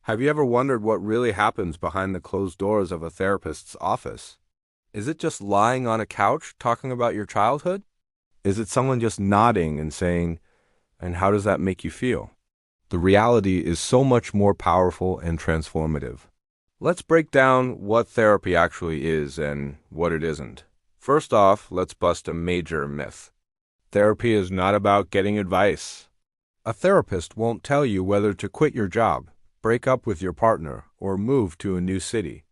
Have you ever wondered what really happens behind the closed doors of a therapist's office? Is it just lying on a couch talking about your childhood? Is it someone just nodding and saying, "And how does that make you feel?" The reality is so much more powerful and transformative. Let's break down what therapy actually is and what it isn't. First off, let's bust a major myth. Therapy is not about getting advice. A therapist won't tell you whether to quit your job, break up with your partner, or move to a new city.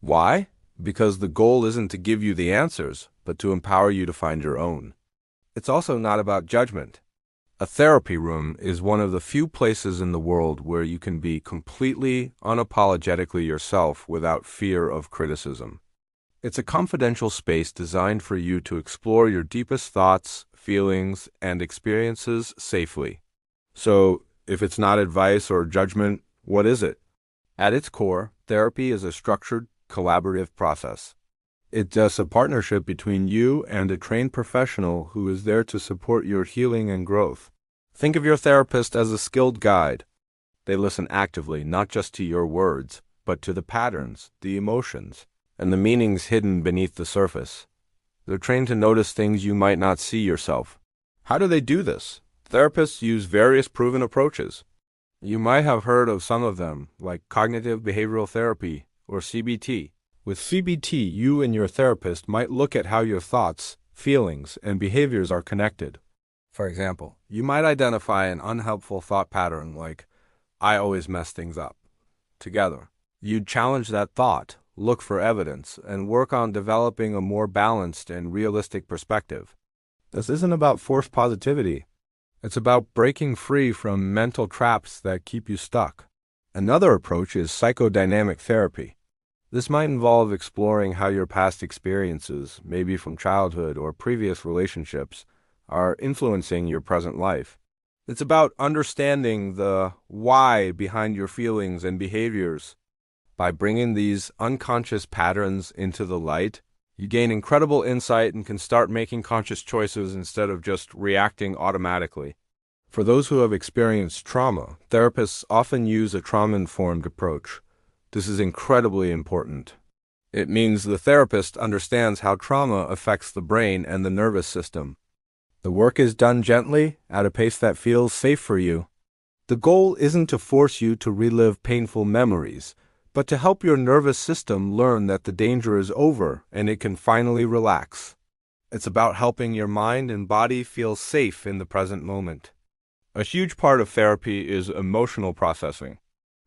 Why? Because the goal isn't to give you the answers, but to empower you to find your own. It's also not about judgment. A therapy room is one of the few places in the world where you can be completely, unapologetically yourself without fear of criticism. It's a confidential space designed for you to explore your deepest thoughts, feelings, and experiences safely. So, if it's not advice or judgment, what is it? At its core, therapy is a structured, collaborative process. It's just a partnership between you and a trained professional who is there to support your healing and growth. Think of your therapist as a skilled guide. They listen actively, not just to your words, but to the patterns, the emotions, and the meanings hidden beneath the surface. They're trained to notice things you might not see yourself. How do they do this? Therapists use various proven approaches. You might have heard of some of them, like cognitive behavioral therapy, or CBT. With CBT, you and your therapist might look at how your thoughts, feelings, and behaviors are connected. For example, you might identify an unhelpful thought pattern like, "I always mess things up." Together, you'd challenge that thought, look for evidence, and work on developing a more balanced and realistic perspective. This isn't about forced positivity. It's about breaking free from mental traps that keep you stuck. Another approach is psychodynamic therapy. This might involve exploring how your past experiences, maybe from childhood or previous relationships, are influencing your present life. It's about understanding the why behind your feelings and behaviors. By bringing these unconscious patterns into the light, you gain incredible insight and can start making conscious choices instead of just reacting automatically. For those who have experienced trauma, therapists often use a trauma-informed approach. This is incredibly important. It means the therapist understands how trauma affects the brain and the nervous system. The work is done gently, at a pace that feels safe for you. The goal isn't to force you to relive painful memories, but to help your nervous system learn that the danger is over and it can finally relax. It's about helping your mind and body feel safe in the present moment. A huge part of therapy is emotional processing.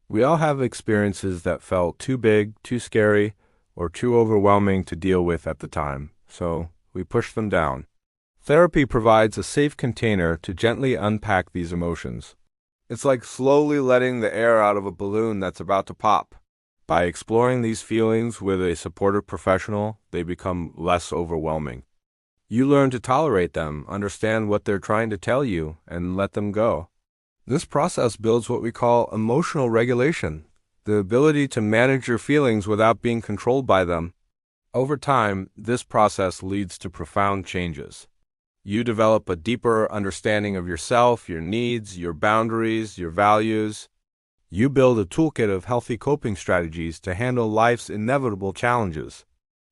We all have experiences that felt too big, too scary, or too overwhelming to deal with at the time, so we push them down. Therapy provides a safe container to gently unpack these emotions. It's like slowly letting the air out of a balloon that's about to pop. By exploring these feelings with a supportive professional, they become less overwhelming. You learn to tolerate them, understand what they're trying to tell you, and let them go. This process builds what we call emotional regulation, the ability to manage your feelings without being controlled by them. Over time, this process leads to profound changes. You develop a deeper understanding of yourself, your needs, your boundaries, your values. You build a toolkit of healthy coping strategies to handle life's inevitable challenges.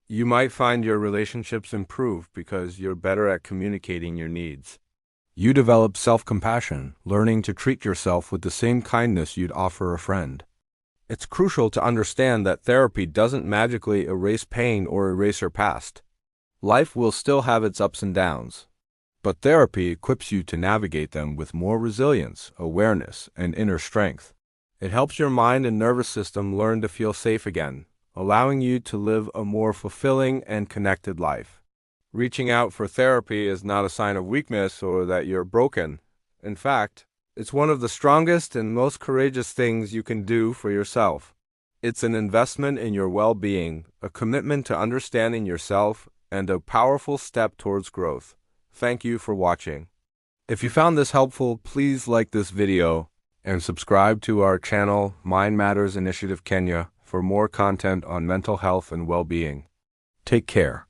You might find your relationships improve because you're better at communicating your needs. You develop self-compassion, learning to treat yourself with the same kindness you'd offer a friend. It's crucial to understand that therapy doesn't magically erase pain or erase your past. Life will still have its ups and downs, but therapy equips you to navigate them with more resilience, awareness, and inner strength. It helps your mind and nervous system learn to feel safe again, allowing you to live a more fulfilling and connected life. Reaching out for therapy is not a sign of weakness or that you're broken. In fact, it's one of the strongest and most courageous things you can do for yourself. It's an investment in your well-being, a commitment to understanding yourself, and a powerful step towards growth. Thank you for watching. If you found this helpful, please like this video and subscribe to our channel, Mind Matters Initiative Kenya, for more content on mental health and well-being. Take care.